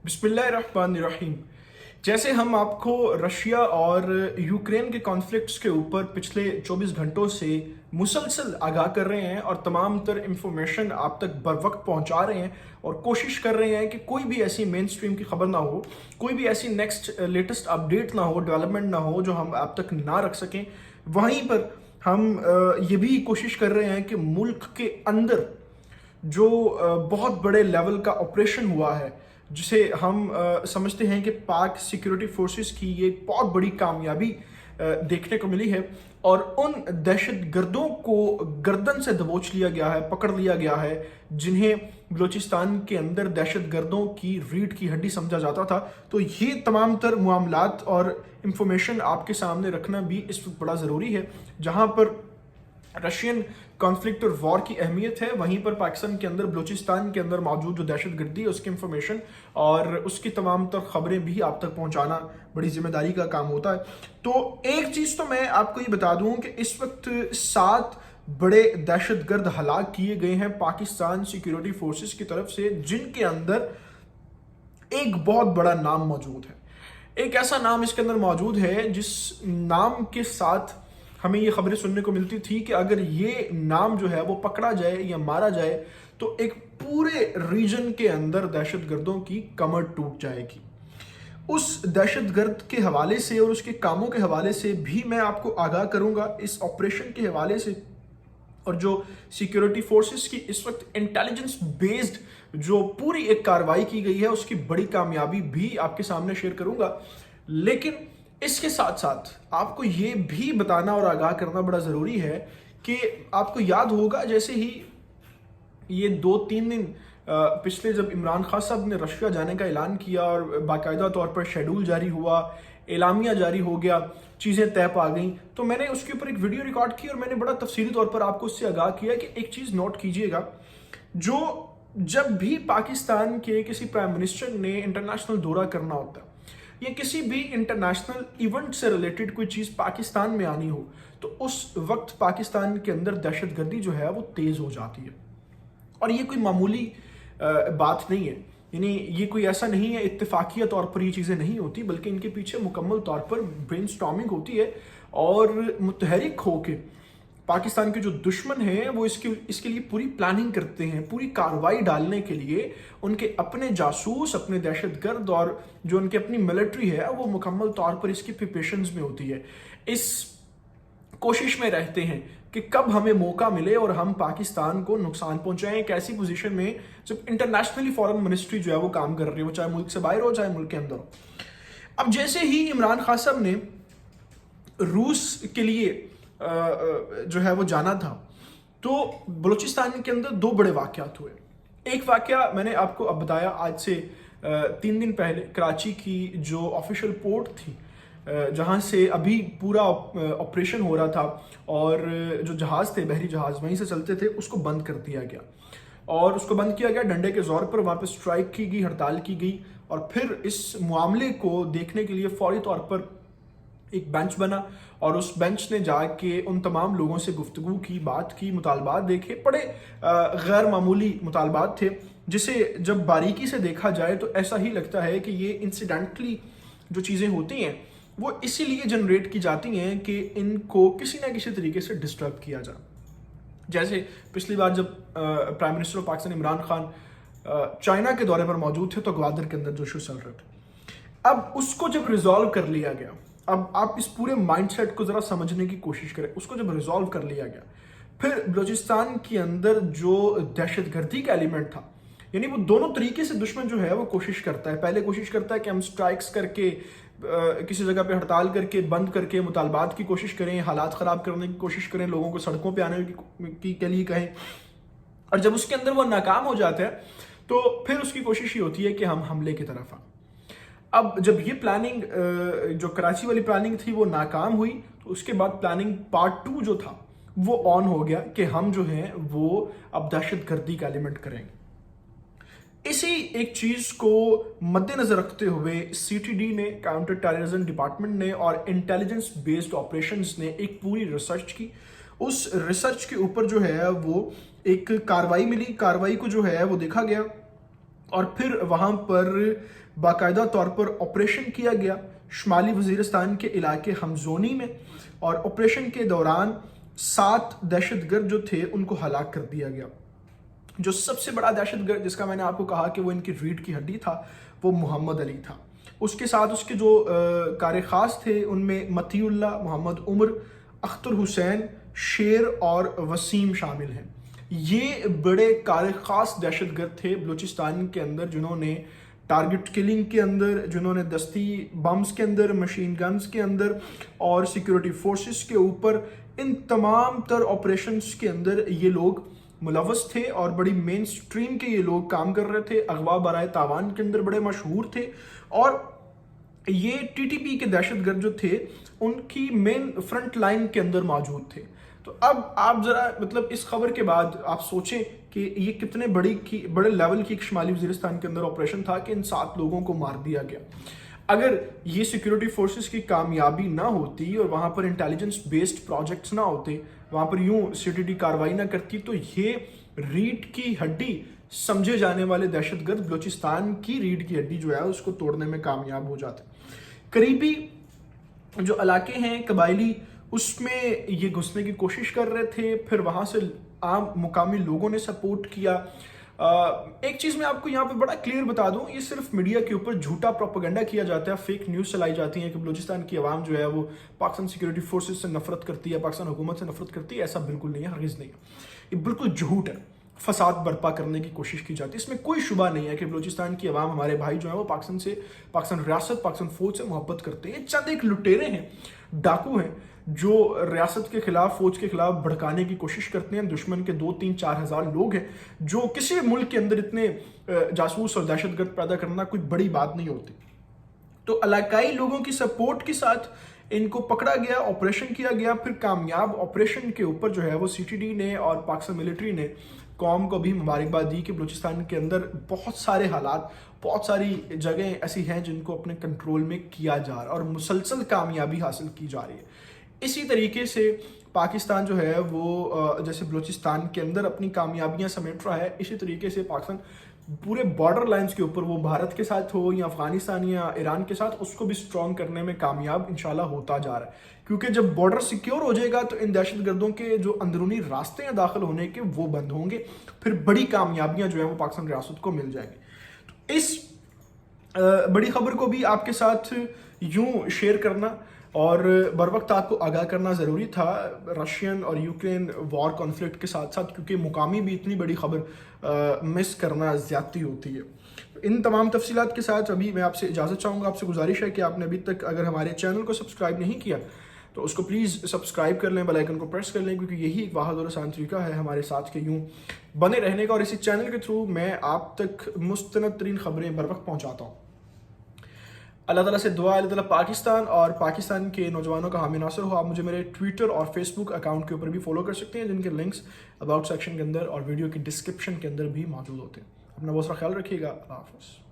बिस्मिल्लाहिर्रहमानिर्रहीम। जैसे हम आपको रशिया और यूक्रेन के कॉन्फ्लिक्ट्स के ऊपर पिछले 24 घंटों से मुसलसल आगाह कर रहे हैं और तमाम तर इंफॉर्मेशन आप तक बर वक्त पहुंचा रहे हैं और कोशिश कर रहे हैं कि कोई भी ऐसी मेन स्ट्रीम की खबर ना हो, कोई भी ऐसी नेक्स्ट लेटेस्ट अपडेट ना हो, डेवलपमेंट ना हो जो हम आप तक ना रख सकें। वहीं पर हम ये भी कोशिश कर रहे हैं कि मुल्क के अंदर जो बहुत बड़े लेवल का ऑपरेशन हुआ है, जिसे हम समझते हैं कि पाक सिक्योरिटी फोर्सेस की ये बहुत बड़ी कामयाबी देखने को मिली है और उन दहशत गर्दों को गर्दन से दबोच लिया गया है, पकड़ लिया गया है, जिन्हें बलूचिस्तान के अंदर दहशत गर्दों की रीढ़ की हड्डी समझा जाता था। तो ये तमाम तर मामलात और इंफॉर्मेशन आपके सामने रखना भी इस वक्त बड़ा ज़रूरी है। जहाँ पर रशियन कॉन्फ्लिक्ट और वॉर की अहमियत है, वहीं पर पाकिस्तान के अंदर बलूचिस्तान के अंदर मौजूद जो दहशत गर्दी है उसकी इंफॉर्मेशन और उसकी तमाम तर खबरें भी आप तक पहुंचाना बड़ी जिम्मेदारी का काम होता है। तो एक चीज़ तो मैं आपको ये बता दूं कि इस वक्त 7 बड़े दहशत गर्द हलाक किए गए हैं पाकिस्तान सिक्योरिटी फोर्सेस की तरफ से, जिनके अंदर एक बहुत बड़ा नाम मौजूद है। एक ऐसा नाम इसके अंदर मौजूद है जिस नाम के साथ हमें ये खबरें सुनने को मिलती थी कि अगर ये नाम जो है वो पकड़ा जाए या मारा जाए तो एक पूरे रीजन के अंदर दहशत गर्दों की कमर टूट जाएगी। उस दहशत गर्द के हवाले से और उसके कामों के हवाले से भी मैं आपको आगाह करूंगा, इस ऑपरेशन के हवाले से, और जो सिक्योरिटी फोर्सेस की इस वक्त इंटेलिजेंस बेस्ड जो पूरी एक कार्रवाई की गई है उसकी बड़ी कामयाबी भी आपके सामने शेयर करूंगा। लेकिन इसके साथ साथ आपको ये भी बताना और आगाह करना बड़ा ज़रूरी है कि आपको याद होगा जैसे ही ये 2-3 दिन पिछले जब इमरान खान साहब ने रशिया जाने का ऐलान किया और बाकायदा तौर पर शेड्यूल जारी हुआ, एलामिया जारी हो गया, चीज़ें तय पा गई, तो मैंने उसके ऊपर एक वीडियो रिकॉर्ड की और मैंने बड़ा तफसीली तौर पर आपको उससे आगाह किया कि एक चीज़ नोट कीजिएगा, जो जब भी पाकिस्तान के किसी प्राइम मिनिस्टर ने इंटरनेशनल दौरा करना होता है या किसी भी इंटरनेशनल इवेंट से रिलेटेड कोई चीज़ पाकिस्तान में आनी हो, तो उस वक्त पाकिस्तान के अंदर दहशतगर्दी जो है वो तेज़ हो जाती है। और ये कोई मामूली बात नहीं है, यानी ये कोई ऐसा नहीं है इत्तेफाकिया तौर पर ये चीज़ें नहीं होती, बल्कि इनके पीछे मुकम्मल तौर पर ब्रेनस्टॉर्मिंग होती है और मुतहरिक होके पाकिस्तान के जो दुश्मन हैं वो इसके लिए पूरी प्लानिंग करते हैं। पूरी कार्रवाई डालने के लिए उनके अपने जासूस, अपने दहशतगर्द और जो उनकी अपनी मिलिट्री है वो मुकम्मल तौर पर इसकी प्रिपरेशंस में होती है। इस कोशिश में रहते हैं कि कब हमें मौका मिले और हम पाकिस्तान को नुकसान पहुंचाएं। एक ऐसी पोजीशन में जब इंटरनेशनली फॉरेन मिनिस्ट्री जो है वो काम कर रही है, वो चाहे मुल्क से बाहर हो चाहे मुल्क के अंदर हो। अब जैसे ही इमरान खान साहब ने रूस के लिए जो है वो जाना था, तो बलूचिस्तान के अंदर 2 बड़े वाकयात हुए। एक वाकया मैंने आपको अब बताया आज से 3 दिन पहले, कराची की जो ऑफिशियल पोर्ट थी जहाँ से अभी पूरा ऑपरेशन हो रहा था और जो जहाज़ थे, बहरी जहाज़ वहीं से चलते थे, उसको बंद कर दिया गया और उसको बंद किया गया डंडे के ज़ोर पर। वहाँ पे स्ट्राइक की गई, हड़ताल की गई और फिर इस मामले को देखने के लिए फौरी तौर पर एक बेंच बना और उस बेंच ने जाके उन तमाम लोगों से गुफ्तगू की, बात की, मुतालबात देखे। बड़े गैर मामूली मुतालबात थे जिसे जब बारीकी से देखा जाए तो ऐसा ही लगता है कि ये इंसिडेंटली जो चीज़ें होती हैं वो इसीलिए जनरेट की जाती हैं कि इनको किसी ना किसी तरीके से डिस्टर्ब किया जाए। जैसे पिछली बार जब prime minister of Pakistan Imran Khan China के दौरे पर मौजूद थे तो ग्वादर के अंदर जो इशू चल रहे थे, अब उसको जब रिजॉल्व कर लिया गया, अब आप इस पूरे माइंडसेट को ज़रा समझने की कोशिश करें। उसको जब रिजॉल्व कर लिया गया, फिर बलूचिस्तान के अंदर जो दहशतगर्दी का एलिमेंट था, यानी वो दोनों तरीके से दुश्मन जो है वो कोशिश करता है। पहले कोशिश करता है कि हम स्ट्राइक्स करके किसी जगह पे हड़ताल करके, बंद करके मुतालबात की कोशिश करें, हालात ख़राब करने की कोशिश करें, लोगों को सड़कों पे आने की के लिए कहें, और जब उसके अंदर वो नाकाम हो जाता है तो फिर उसकी कोशिश ही होती है कि हम हमले की तरफ आए। अब जब ये प्लानिंग जो कराची वाली प्लानिंग थी वो नाकाम हुई, तो उसके बाद प्लानिंग पार्ट 2 जो था वो ऑन हो गया कि हम जो हैं वो अब दहशतगर्दी का एलिमेंट करेंगे। इसी एक चीज़ को मद्देनजर रखते हुए सीटीडी ने, काउंटर टेररिज्म डिपार्टमेंट ने और इंटेलिजेंस बेस्ड ऑपरेशंस ने एक पूरी रिसर्च की। उस रिसर्च के ऊपर जो है वो एक कार्रवाई मिली। कार्रवाई को जो है वो देखा गया और फिर वहाँ पर बाकायदा तौर पर ऑपरेशन किया गया शुमाली वज़ीरिस्तान के इलाके हमजोनी में, और ऑपरेशन के दौरान 7 दहशतगर्द जो थे उनको हलाक कर दिया गया। जो सबसे बड़ा दहशतगर्द जिसका मैंने आपको कहा कि वो इनकी रीढ़ की हड्डी था, वो मोहम्मद अली था। उसके साथ उसके जो कार खास थे उनमें मतीउल्लाह, मोहम्मद उमर, अख्तर हुसैन, शेर और वसीम शामिल हैं। ये बड़े कार खास दहशतगर्द थे बलूचिस्तान के अंदर, जिन्होंने टारगेट किलिंग के अंदर, जिन्होंने दस्ती बम्स के अंदर, मशीन गन्स के अंदर और सिक्योरिटी फोर्सेस के ऊपर, इन तमाम तर ऑपरेशंस के अंदर ये लोग मुलव्वस थे और बड़ी मेन स्ट्रीम के ये लोग काम कर रहे थे। अगवा बराए तावान के अंदर बड़े मशहूर थे, और ये टीटीपी के दहशतगर्द जो थे उनकी मेन फ्रंट लाइन के अंदर मौजूद थे। तो अब आप जरा मतलब इस खबर के बाद आप सोचें कि ये कितने बड़े लेवल की शुमाली वज़ीरिस्तान के अंदर ऑपरेशन था कि इन 7 लोगों को मार दिया गया। अगर ये सिक्योरिटी फोर्सेस की कामयाबी ना होती और वहाँ पर इंटेलिजेंस बेस्ड प्रोजेक्ट्स ना होते, वहाँ पर यूं सीटीडी कार्रवाई ना करती, तो ये रीढ़ की हड्डी समझे जाने वाले दहशतगर्द बलूचिस्तान की रीढ़ की हड्डी जो है उसको तोड़ने में कामयाब हो जाते। करीबी जो इलाके हैं कबायली, उसमें ये घुसने की कोशिश कर रहे थे, फिर वहाँ से आम मुकामी लोगों ने सपोर्ट किया। एक चीज़ मैं आपको यहाँ पे बड़ा क्लियर बता दूं, ये सिर्फ मीडिया के ऊपर झूठा प्रोपेगेंडा किया जाता है, फेक न्यूज़ चलाई जाती है कि बलूचिस्तान की आवाम जो है वो पाकिस्तान सिक्योरिटी फोर्सेस से नफरत करती है, पाकिस्तान हुकूमत से नफरत करती है। ऐसा बिल्कुल नहीं है, हरगिज़ नहीं है। ये बिल्कुल झूठ है, फसाद बर्पा करने की कोशिश की जाती है। इसमें कोई शुबा नहीं है कि बलूचिस्तान की आवाम, हमारे भाई जो है वो पाकिस्तान रियासत, पाकिस्तान फौज से मोहब्बत करते हैं। चंद एक लुटेरे हैं, डाकू हैं, जो रियासत के खिलाफ, फौज के खिलाफ भड़काने की कोशिश करते हैं। दुश्मन के 2-3-4 हज़ार लोग हैं, जो किसी भी मुल्क के अंदर इतने जासूस और दहशतगर्द पैदा करना कोई बड़ी बात नहीं होती। तो इलाकाई लोगों की सपोर्ट के साथ इनको पकड़ा गया, ऑपरेशन किया गया। फिर कामयाब ऑपरेशन के ऊपर जो है वो सीटीडी ने और पाकिस्तान मिलिट्री ने कौम को भी मुबारकबाद दी कि बलूचिस्तान के अंदर बहुत सारे हालात, बहुत सारी जगह ऐसी हैं जिनको अपने कंट्रोल में किया जा रहा है और मुसलसल कामयाबी हासिल की जा रही है। इसी तरीके से पाकिस्तान जो है वो जैसे बलूचिस्तान के अंदर अपनी कामयाबियां समेट रहा है, इसी तरीके से पाकिस्तान पूरे बॉर्डर लाइंस के ऊपर, वो भारत के साथ हो या अफगानिस्तान या ईरान के साथ, उसको भी स्ट्रॉन्ग करने में कामयाब इंशाल्लाह होता जा रहा है। क्योंकि जब बॉर्डर सिक्योर हो जाएगा तो इन दहशतगर्दों के जो अंदरूनी रास्ते हैं दाखिल होने के, वो बंद होंगे, फिर बड़ी कामयाबियां जो है वो पाकिस्तान रियासत को मिल जाएंगी। तो इस बड़ी खबर को भी आपके साथ यूं शेयर करना और बर वक्त आपको आगाह करना ज़रूरी था रशियन और यूक्रेन वॉर कॉन्फ्लिक्ट के साथ साथ, क्योंकि मुकामी भी इतनी बड़ी खबर मिस करना ज़्यादती होती है। इन तमाम तफसीलात के साथ अभी मैं आपसे इजाज़त चाहूँगा। आपसे गुजारिश है कि आपने अभी तक अगर हमारे चैनल को सब्सक्राइब नहीं किया तो उसको प्लीज़ सब्सक्राइब कर लें, बेल आइकन को प्रेस कर लें, क्योंकि यही एक वाहिद और आसान तरीका है हमारे साथ के यूँ बने रहने का। और इसी चैनल के थ्रू मैं आप तक मुस्तनद तरीन खबरें बर वक्त पहुँचाता हूँ। अल्लाह ताला से दुआ, अल्लाह ताला पाकिस्तान और पाकिस्तान के नौजवानों का हामी नासर हो। आप मुझे मेरे ट्विटर और फेसबुक अकाउंट के ऊपर भी फॉलो कर सकते हैं, जिनके लिंक्स अबाउट सेक्शन के अंदर और वीडियो की डिस्क्रिप्शन के अंदर भी मौजूद होते हैं। अपना बहुत सारा ख्याल रखिएगा। अल्लाह हाफ़िज़।